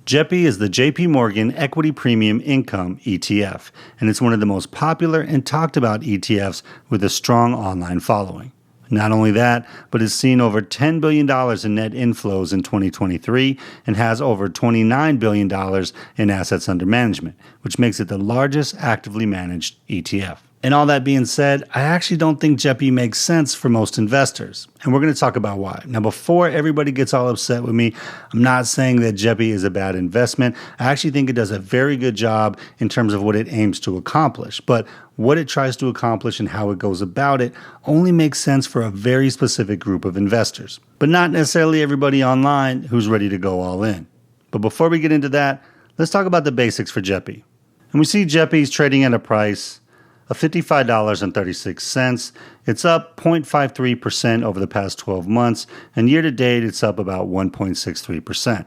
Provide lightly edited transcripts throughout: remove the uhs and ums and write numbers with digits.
JEPI is the JP Morgan Equity Premium Income ETF, and it's one of the most popular and talked about ETFs with a strong online following. Not only that, but it's seen over $10 billion in net inflows in 2023 and has over $29 billion in assets under management, which makes it the largest actively managed ETF. And all that being said, I actually don't think JEPI makes sense for most investors. And we're going to talk about why. Now, before everybody gets all upset with me, I'm not saying that JEPI is a bad investment. I actually think it does a very good job in terms of what it aims to accomplish. But what it tries to accomplish and how it goes about it only makes sense for a very specific group of investors, but not necessarily everybody online who's ready to go all in. But before we get into that, let's talk about the basics for JEPI. And we see JEPI's trading at a price of $55.36. It's up 0.53% over the past 12 months, and year to date, it's up about 1.63%.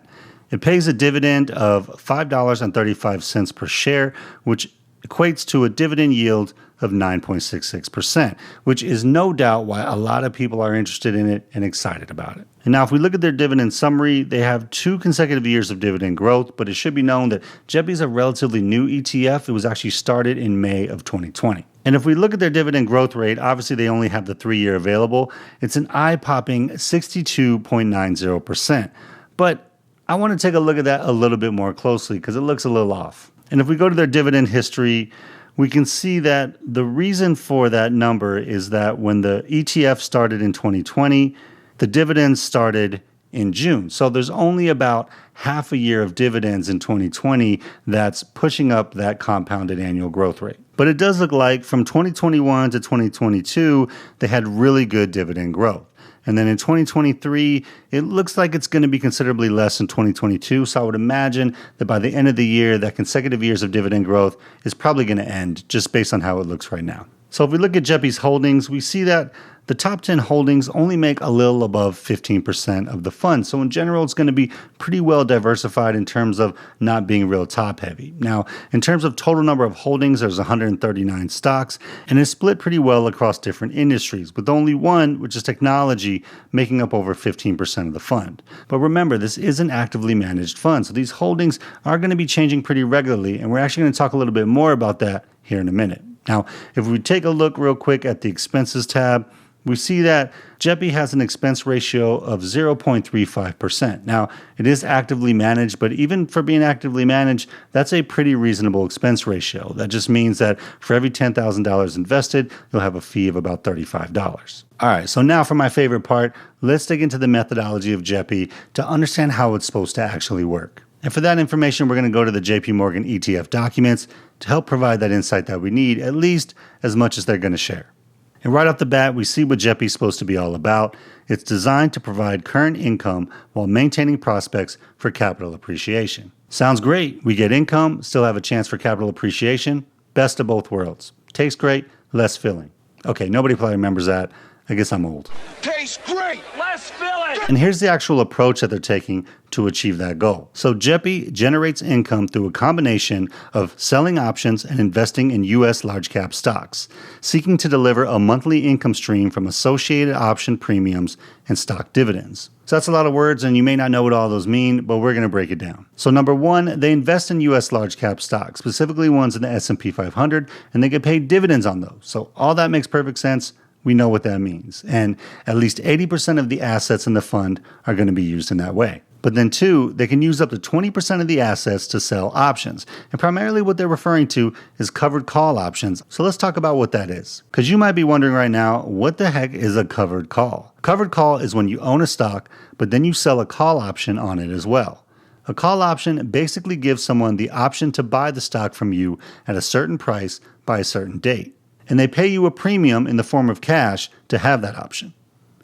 It pays a dividend of $5.35 per share, which equates to a dividend yield of 9.66%, which is no doubt why a lot of people are interested in it and excited about it. And now if we look at their dividend summary, they have 2 consecutive years of dividend growth, but it should be known that JEPI is a relatively new ETF. It was actually started in May of 2020. And if we look at their dividend growth rate, obviously they only have the 3-year available. It's an eye-popping 62.90%. But I want to take a look at that a little bit more closely because it looks a little off. And if we go to their dividend history, we can see that the reason for that number is that when the ETF started in 2020, the dividends started in June. So there's only about half a year of dividends in 2020 that's pushing up that compounded annual growth rate. But it does look like from 2021 to 2022, they had really good dividend growth. And then in 2023, it looks like it's going to be considerably less in 2022. So I would imagine that by the end of the year, that consecutive years of dividend growth is probably going to end just based on how it looks right now. So if we look at JEPI's holdings, we see that the top 10 holdings only make a little above 15% of the fund. So in general, it's going to be pretty well diversified in terms of not being real top heavy. Now, in terms of total number of holdings, there's 139 stocks, and it's split pretty well across different industries, with only one, which is technology, making up over 15% of the fund. But remember, this is an actively managed fund, so these holdings are going to be changing pretty regularly, and we're actually going to talk a little bit more about that here in a minute. Now, if we take a look real quick at the expenses tab, we see that JEPI has an expense ratio of 0.35%. Now, it is actively managed, but even for being actively managed, that's a pretty reasonable expense ratio. That just means that for every $10,000 invested, you'll have a fee of about $35. All right, so now for my favorite part, let's dig into the methodology of JEPI to understand how it's supposed to actually work. And for that information, we're going to go to the JP Morgan ETF documents to help provide that insight that we need, at least as much as they're going to share. And right off the bat, we see what JEPI is supposed to be all about. It's designed to provide current income while maintaining prospects for capital appreciation. Sounds great. We get income, still have a chance for capital appreciation. Best of both worlds. Tastes great, less filling. Okay, nobody probably remembers that. I guess I'm old. Tastes great, less filling. And here's the actual approach that they're taking to achieve that goal. So JEPI generates income through a combination of selling options and investing in U.S. large cap stocks, seeking to deliver a monthly income stream from associated option premiums and stock dividends. So that's a lot of words, and you may not know what all those mean, but we're going to break it down. So number one, they invest in U.S. large cap stocks, specifically ones in the S&P 500, and they get paid dividends on those. So all that makes perfect sense. We know what that means. And at least 80% of the assets in the fund are going to be used in that way. But then two, they can use up to 20% of the assets to sell options. And primarily what they're referring to is covered call options. So let's talk about what that is. Because you might be wondering right now, what the heck is a covered call? Covered call is when you own a stock, but then you sell a call option on it as well. A call option basically gives someone the option to buy the stock from you at a certain price by a certain date. And they pay you a premium in the form of cash to have that option.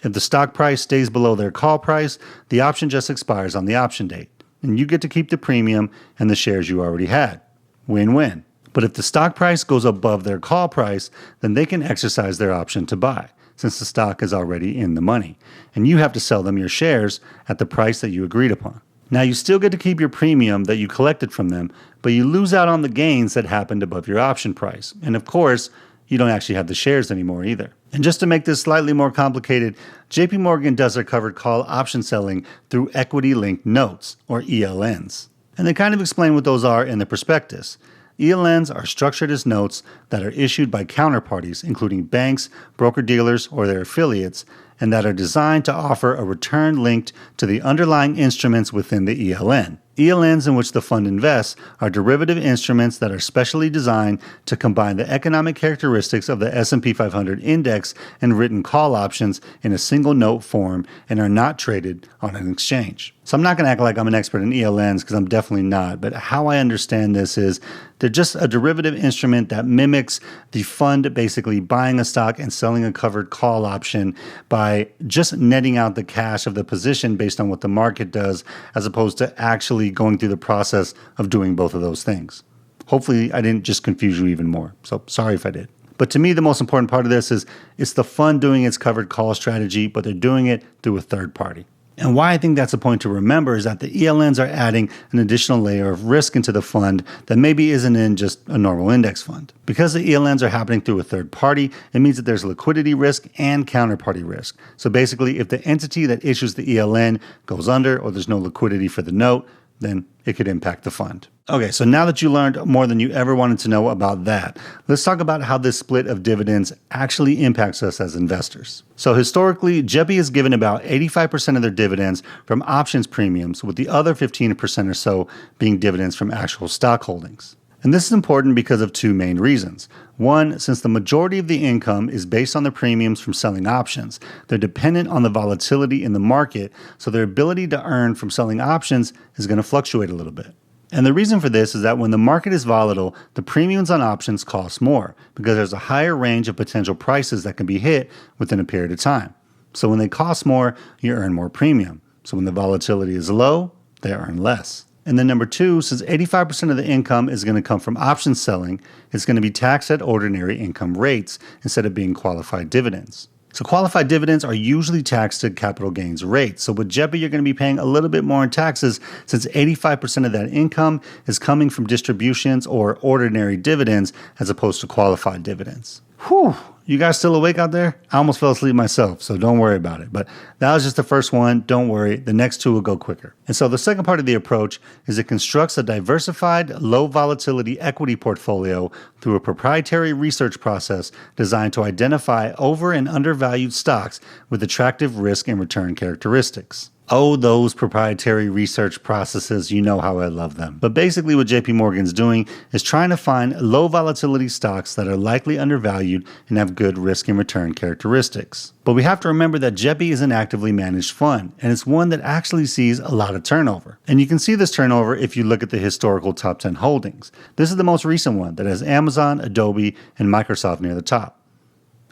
If the stock price stays below their call price, the option just expires on the option date, and you get to keep the premium and the shares you already had. Win-win. But if the stock price goes above their call price, then they can exercise their option to buy, since the stock is already in the money, and you have to sell them your shares at the price that you agreed upon. Now, you still get to keep your premium that you collected from them, but you lose out on the gains that happened above your option price. And of course, you don't actually have the shares anymore either. And just to make this slightly more complicated, JP Morgan does their covered call option selling through equity-linked notes, or ELNs. And they kind of explain what those are in the prospectus. ELNs are structured as notes that are issued by counterparties, including banks, broker-dealers, or their affiliates, and that are designed to offer a return linked to the underlying instruments within the ELN. ELNs in which the fund invests are derivative instruments that are specially designed to combine the economic characteristics of the S&P 500 index and written call options in a single note form and are not traded on an exchange. So I'm not going to act like I'm an expert in ELNs because I'm definitely not, but how I understand this is they're just a derivative instrument that mimics the fund basically buying a stock and selling a covered call option by just netting out the cash of the position based on what the market does, as opposed to actually going through the process of doing both of those things. Hopefully I didn't just confuse you even more, so sorry if I did. But to me, the most important part of this is it's the fund doing its covered call strategy, but they're doing it through a third party. And why I think that's a point to remember is that the ELNs are adding an additional layer of risk into the fund that maybe isn't in just a normal index fund. Because the ELNs are happening through a third party, it means that there's liquidity risk and counterparty risk. So basically, if the entity that issues the ELN goes under or there's no liquidity for the note, then it could impact the fund. Okay, so now that you learned more than you ever wanted to know about that, let's talk about how this split of dividends actually impacts us as investors. So historically, JEPI has given about 85% of their dividends from options premiums, with the other 15% or so being dividends from actual stock holdings. And this is important because of two main reasons. One, since the majority of the income is based on the premiums from selling options, they're dependent on the volatility in the market, so their ability to earn from selling options is going to fluctuate a little bit. And the reason for this is that when the market is volatile, the premiums on options cost more because there's a higher range of potential prices that can be hit within a period of time. So when they cost more, you earn more premium. So when the volatility is low, they earn less. And then number two, since 85% of the income is going to come from option selling, it's going to be taxed at ordinary income rates instead of being qualified dividends. So qualified dividends are usually taxed at capital gains rates. So with JEPI, you're going to be paying a little bit more in taxes since 85% of that income is coming from distributions or ordinary dividends as opposed to qualified dividends. Whew. You guys still awake out there? I almost fell asleep myself, so don't worry about it. But that was just the first one. Don't worry. The next two will go quicker. And so the second part of the approach is it constructs a diversified, low volatility equity portfolio through a proprietary research process designed to identify over and undervalued stocks with attractive risk and return characteristics. Oh, those proprietary research processes, you know how I love them. But basically what JP Morgan's doing is trying to find low volatility stocks that are likely undervalued and have good risk and return characteristics. But we have to remember that JEPI is an actively managed fund, and it's one that actually sees a lot of turnover. And you can see this turnover if you look at the historical top 10 holdings. This is the most recent one that has Amazon, Adobe, and Microsoft near the top.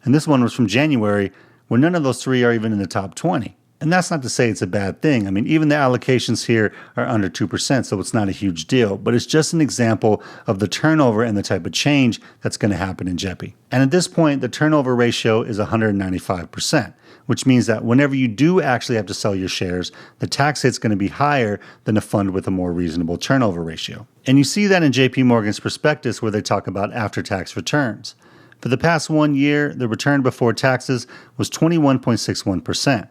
And this one was from January, where none of those three are even in the top 20. And that's not to say it's a bad thing. I mean, even the allocations here are under 2%, so it's not a huge deal. But it's just an example of the turnover and the type of change that's going to happen in JEPI. And at this point, the turnover ratio is 195%, which means that whenever you do actually have to sell your shares, the tax hit's going to be higher than a fund with a more reasonable turnover ratio. And you see that in JP Morgan's prospectus where they talk about after-tax returns. For the past 1 year, the return before taxes was 21.61%.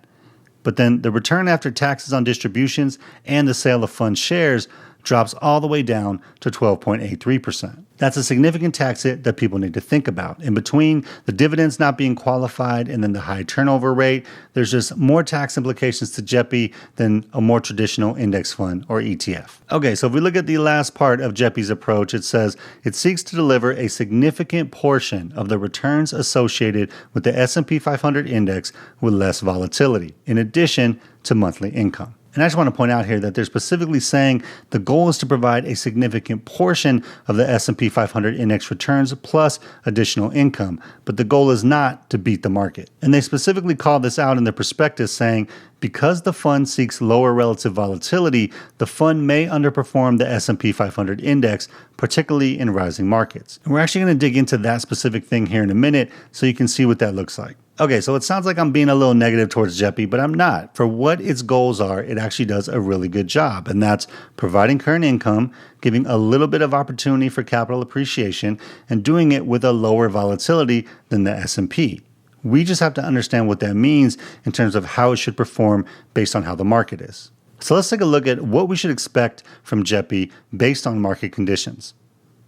But then the return after taxes on distributions and the sale of fund shares drops all the way down to 12.83%. That's a significant tax hit that people need to think about. In between the dividends not being qualified and then the high turnover rate, there's just more tax implications to JEPI than a more traditional index fund or ETF. Okay, so if we look at the last part of JEPI's approach, it says it seeks to deliver a significant portion of the returns associated with the S&P 500 index with less volatility, in addition to monthly income. And I just want to point out here that they're specifically saying the goal is to provide a significant portion of the S&P 500 index returns plus additional income, but the goal is not to beat the market. And they specifically call this out in the prospectus saying, because the fund seeks lower relative volatility, the fund may underperform the S&P 500 index, particularly in rising markets. And we're actually going to dig into that specific thing here in a minute so you can see what that looks like. Okay, so it sounds like I'm being a little negative towards JEPI, but I'm not. For what its goals are, it actually does a really good job, and that's providing current income, giving a little bit of opportunity for capital appreciation, and doing it with a lower volatility than the S&P. We just have to understand what that means in terms of how it should perform based on how the market is. So let's take a look at what we should expect from JEPI based on market conditions.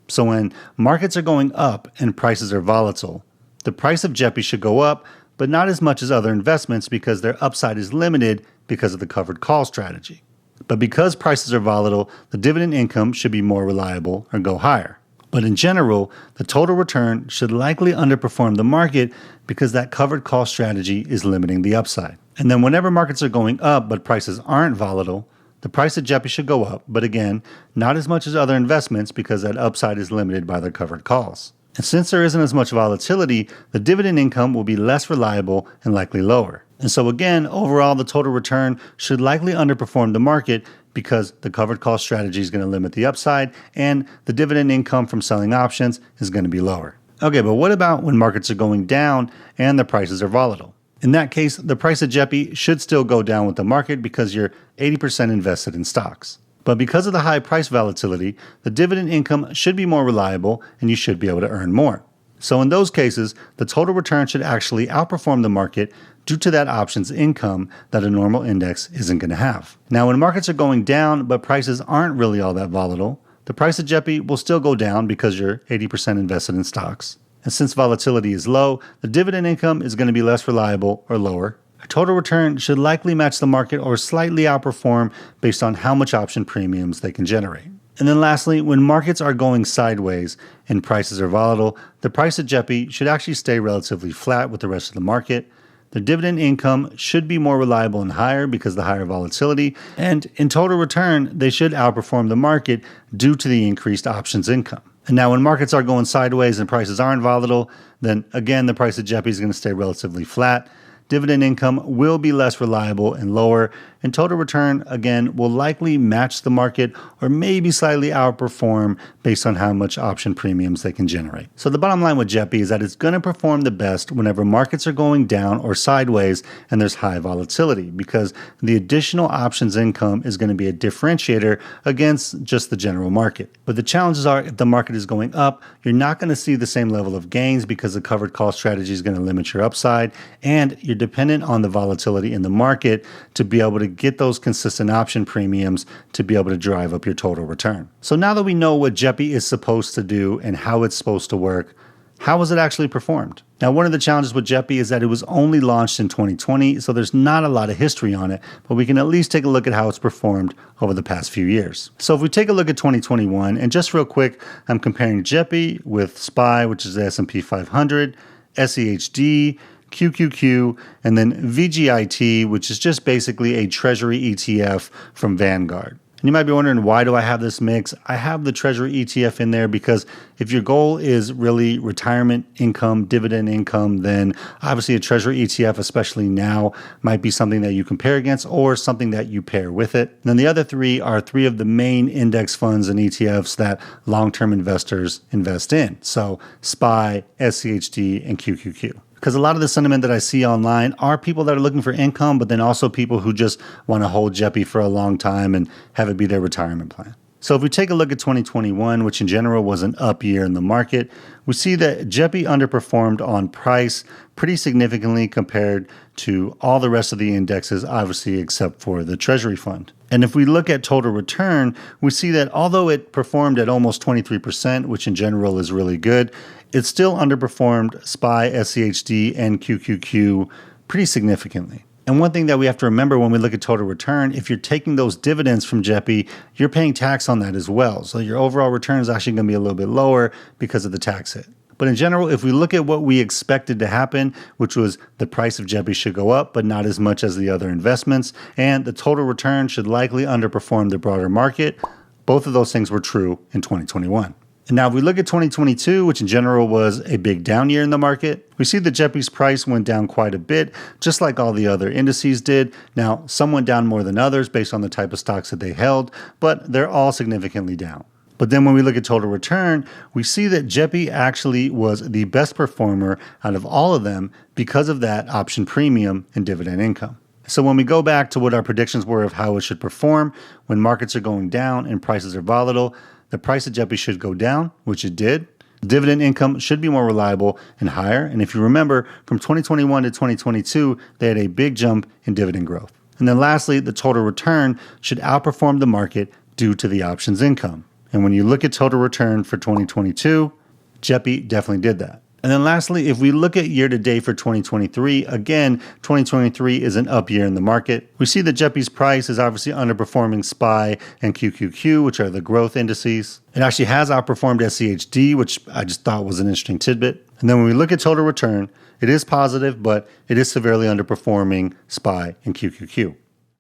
So when markets are going up and prices are volatile, the price of JEPI should go up, but not as much as other investments because their upside is limited because of the covered call strategy. But because prices are volatile, the dividend income should be more reliable or go higher. But in general, the total return should likely underperform the market because that covered call strategy is limiting the upside. And then whenever markets are going up but prices aren't volatile, the price of JEPI should go up, but again, not as much as other investments because that upside is limited by their covered calls. And since there isn't as much volatility, the dividend income will be less reliable and likely lower. And so again, overall, the total return should likely underperform the market because the covered call strategy is going to limit the upside and the dividend income from selling options is going to be lower. Okay, but what about when markets are going down and the prices are volatile? In that case, the price of JEPI should still go down with the market because you're 80% invested in stocks. But because of the high price volatility, the dividend income should be more reliable and you should be able to earn more. So in those cases, the total return should actually outperform the market due to that options income that a normal index isn't going to have. Now, when markets are going down but prices aren't really all that volatile, the price of JEPI will still go down because you're 80% invested in stocks. And since volatility is low, the dividend income is going to be less reliable or lower. A total return should likely match the market or slightly outperform based on how much option premiums they can generate. And then lastly, when markets are going sideways and prices are volatile, the price of JEPI should actually stay relatively flat with the rest of the market. The dividend income should be more reliable and higher because of the higher volatility, and in total return, they should outperform the market due to the increased options income. And now when markets are going sideways and prices aren't volatile, then again, the price of JEPI is going to stay relatively flat. Dividend income will be less reliable and lower, and total return, again, will likely match the market or maybe slightly outperform based on how much option premiums they can generate. So the bottom line with JEPI is that it's going to perform the best whenever markets are going down or sideways and there's high volatility because the additional options income is going to be a differentiator against just the general market. But the challenges are if the market is going up, you're not going to see the same level of gains because the covered call strategy is going to limit your upside, and you're dependent on the volatility in the market to be able to get those consistent option premiums to be able to drive up your total return. So now that we know what JEPI is supposed to do and how it's supposed to work, how was it actually performed? Now, one of the challenges with JEPI is that it was only launched in 2020, so there's not a lot of history on it, but we can at least take a look at how it's performed over the past few years. So if we take a look at 2021, and just real quick, I'm comparing JEPI with SPY, which is the S&P 500, SEHD, QQQ, and then VGIT, which is just basically a treasury ETF from Vanguard. And you might be wondering, why do I have this mix? I have the treasury ETF in there because if your goal is really retirement income, dividend income, then obviously a treasury ETF, especially now, might be something that you compare against or something that you pair with it. And then the other three are three of the main index funds and ETFs that long-term investors invest in. So SPY, SCHD, and QQQ. Because a lot of the sentiment that I see online are people that are looking for income, but then also people who just want to hold JEPI for a long time and have it be their retirement plan. So if we take a look at 2021, which in general was an up year in the market, we see that JEPI underperformed on price pretty significantly compared to all the rest of the indexes, obviously except for the Treasury Fund. And if we look at total return, we see that although it performed at almost 23%, which in general is really good, it still underperformed SPY, SCHD, and QQQ pretty significantly. And one thing that we have to remember when we look at total return, if you're taking those dividends from JEPI, you're paying tax on that as well. So your overall return is actually going to be a little bit lower because of the tax hit. But in general, if we look at what we expected to happen, which was the price of JEPI should go up, but not as much as the other investments, and the total return should likely underperform the broader market, both of those things were true in 2021. And now if we look at 2022, which in general was a big down year in the market, we see that JEPI's price went down quite a bit, just like all the other indices did. Now, some went down more than others based on the type of stocks that they held, but they're all significantly down. But then when we look at total return, we see that JEPI actually was the best performer out of all of them because of that option premium and dividend income. So when we go back to what our predictions were of how it should perform, when markets are going down and prices are volatile, the price of JEPI should go down, which it did. Dividend income should be more reliable and higher. And if you remember, from 2021 to 2022, they had a big jump in dividend growth. And then lastly, the total return should outperform the market due to the options income. And when you look at total return for 2022, JEPI definitely did that. And then lastly, if we look at year to date for 2023, again, 2023 is an up year in the market. We see that JEPI's price is obviously underperforming SPY and QQQ, which are the growth indices. It actually has outperformed SCHD, which I just thought was an interesting tidbit. And then when we look at total return, it is positive, but it is severely underperforming SPY and QQQ.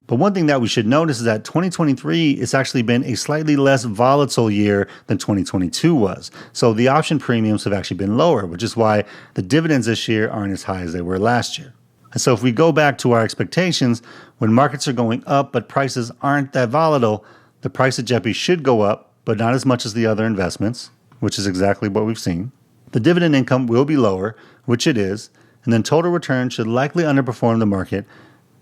But one thing that we should notice is that 2023 has actually been a slightly less volatile year than 2022 was. So the option premiums have actually been lower, which is why the dividends this year aren't as high as they were last year. And so if we go back to our expectations, when markets are going up but prices aren't that volatile, the price of JEPI should go up, but not as much as the other investments, which is exactly what we've seen. The dividend income will be lower, which it is, and then total return should likely underperform the market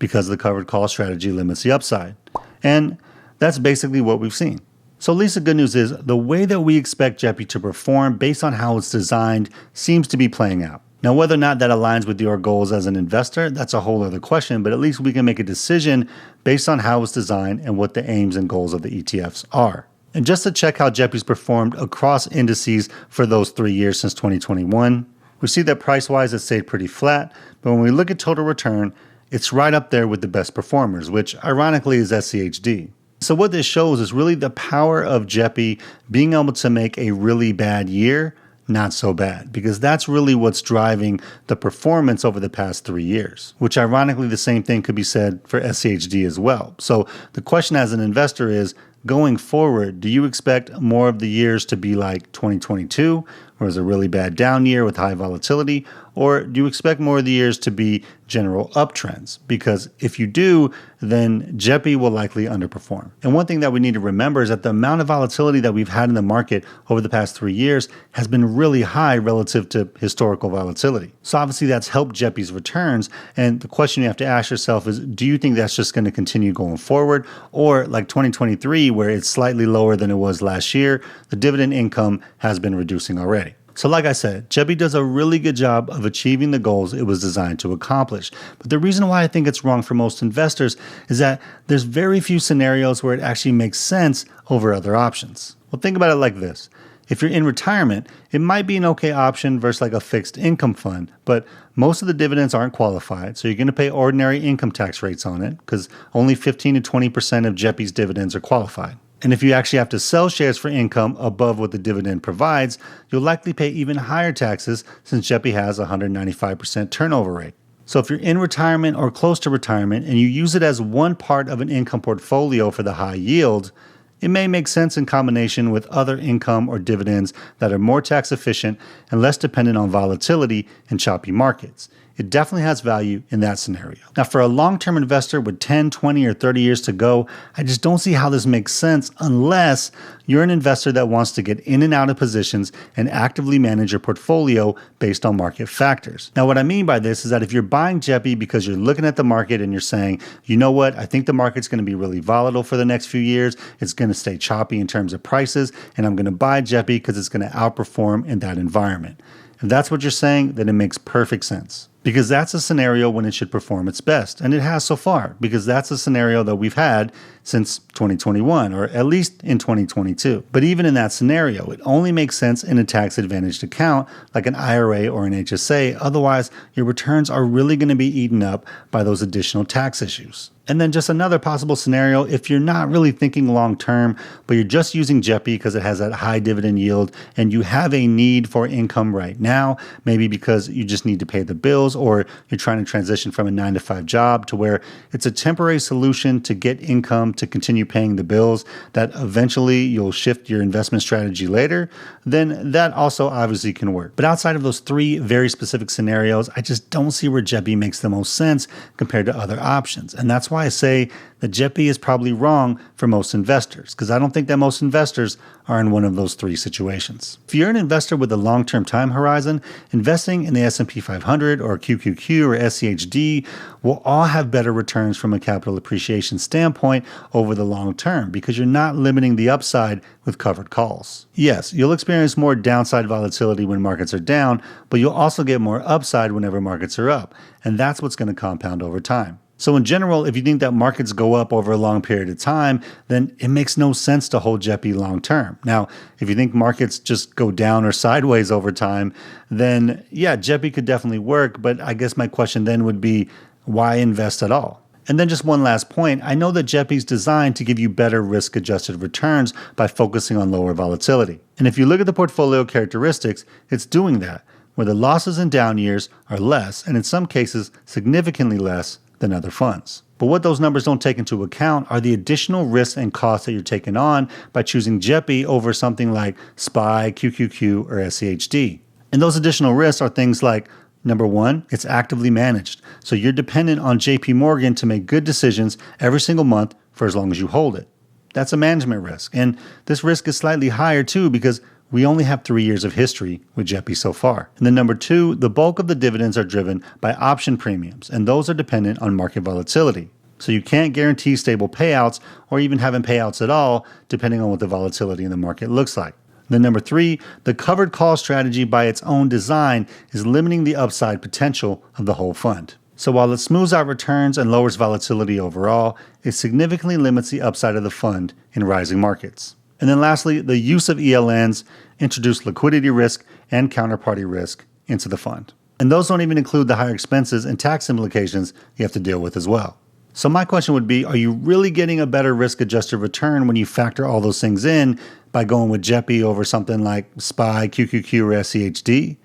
because the covered call strategy limits the upside. And that's basically what we've seen. So at least the good news is the way that we expect JEPI to perform based on how it's designed seems to be playing out. Now, whether or not that aligns with your goals as an investor, that's a whole other question, but at least we can make a decision based on how it's designed and what the aims and goals of the ETFs are. And just to check how JEPI's performed across indices for those 3 years since 2021, we see that price-wise it stayed pretty flat, but when we look at total return, it's right up there with the best performers, which ironically is SCHD. So what this shows is really the power of JEPI being able to make a really bad year not so bad, because that's really what's driving the performance over the past 3 years, which ironically the same thing could be said for SCHD as well. So the question as an investor is, going forward, do you expect more of the years to be like 2022, where it's a really bad down year with high volatility? Or do you expect more of the years to be general uptrends? Because if you do, then JEPI will likely underperform. And one thing that we need to remember is that the amount of volatility that we've had in the market over the past 3 years has been really high relative to historical volatility. So obviously that's helped JEPI's returns. And the question you have to ask yourself is, do you think that's just going to continue going forward? Or like 2023, where it's slightly lower than it was last year, the dividend income has been reducing already. So like I said, JEPI does a really good job of achieving the goals it was designed to accomplish. But the reason why I think it's wrong for most investors is that there's very few scenarios where it actually makes sense over other options. Well, think about it like this. If you're in retirement, it might be an okay option versus like a fixed income fund, but most of the dividends aren't qualified, so you're going to pay ordinary income tax rates on it because only 15 to 20% of JEPI's dividends are qualified. And if you actually have to sell shares for income above what the dividend provides, you'll likely pay even higher taxes since JEPI has a 195% turnover rate. So if you're in retirement or close to retirement and you use it as one part of an income portfolio for the high yield, it may make sense in combination with other income or dividends that are more tax efficient and less dependent on volatility in choppy markets. It definitely has value in that scenario. Now, for a long-term investor with 10, 20, or 30 years to go, I just don't see how this makes sense unless you're an investor that wants to get in and out of positions and actively manage your portfolio based on market factors. Now, what I mean by this is that if you're buying JEPI because you're looking at the market and you're saying, you know what, I think the market's going to be really volatile for the next few years, it's going to stay choppy in terms of prices, and I'm going to buy JEPI because it's going to outperform in that environment. If that's what you're saying, then it makes perfect sense. Because that's a scenario when it should perform its best. And it has so far, because that's a scenario that we've had since 2021, or at least in 2022. But even in that scenario, it only makes sense in a tax-advantaged account like an IRA or an HSA. Otherwise, your returns are really going to be eaten up by those additional tax issues. And then just another possible scenario, if you're not really thinking long term, but you're just using JEPI because it has that high dividend yield and you have a need for income right now, maybe because you just need to pay the bills or you're trying to transition from a 9-to-5 job to where it's a temporary solution to get income to continue paying the bills that eventually you'll shift your investment strategy later, then that also obviously can work. But outside of those 3 very specific scenarios, I just don't see where JEPI makes the most sense compared to other options. And that's why I say that JEPI is probably wrong for most investors, because I don't think that most investors are in one of those 3 situations. If you're an investor with a long-term time horizon, investing in the S&P 500 or QQQ or SCHD will all have better returns from a capital appreciation standpoint over the long term, because you're not limiting the upside with covered calls. Yes, you'll experience more downside volatility when markets are down, but you'll also get more upside whenever markets are up, and that's what's going to compound over time. So in general, if you think that markets go up over a long period of time, then it makes no sense to hold JEPI long term. Now, if you think markets just go down or sideways over time, then yeah, JEPI could definitely work. But I guess my question then would be, why invest at all? And then just one last point. I know that JEPI is designed to give you better risk-adjusted returns by focusing on lower volatility. And if you look at the portfolio characteristics, it's doing that, where the losses in down years are less, and in some cases, significantly less than other funds. But what those numbers don't take into account are the additional risks and costs that you're taking on by choosing JEPI over something like SPY, QQQ, or SCHD. And those additional risks are things like, number one, it's actively managed. So you're dependent on JP Morgan to make good decisions every single month for as long as you hold it. That's a management risk. And this risk is slightly higher too because we only have 3 years of history with JEPI so far. And then number two, the bulk of the dividends are driven by option premiums, and those are dependent on market volatility. So you can't guarantee stable payouts or even having payouts at all, depending on what the volatility in the market looks like. Then number three, the covered call strategy by its own design is limiting the upside potential of the whole fund. So while it smooths out returns and lowers volatility overall, it significantly limits the upside of the fund in rising markets. And then lastly, the use of ELNs introduce liquidity risk and counterparty risk into the fund. And those don't even include the higher expenses and tax implications you have to deal with as well. So my question would be, are you really getting a better risk-adjusted return when you factor all those things in by going with JEPI over something like SPY, QQQ, or SCHD?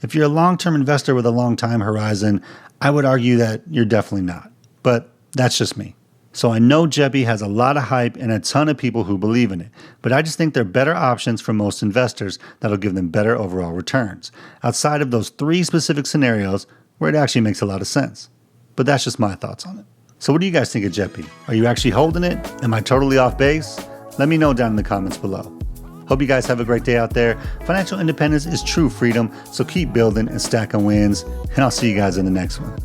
If you're a long-term investor with a long time horizon, I would argue that you're definitely not. But that's just me. So I know JEPI has a lot of hype and a ton of people who believe in it, but I just think they're better options for most investors that'll give them better overall returns, outside of those 3 specific scenarios where it actually makes a lot of sense. But that's just my thoughts on it. So what do you guys think of JEPI? Are you actually holding it? Am I totally off base? Let me know down in the comments below. Hope you guys have a great day out there. Financial independence is true freedom, so keep building and stacking wins, and I'll see you guys in the next one.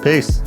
Peace.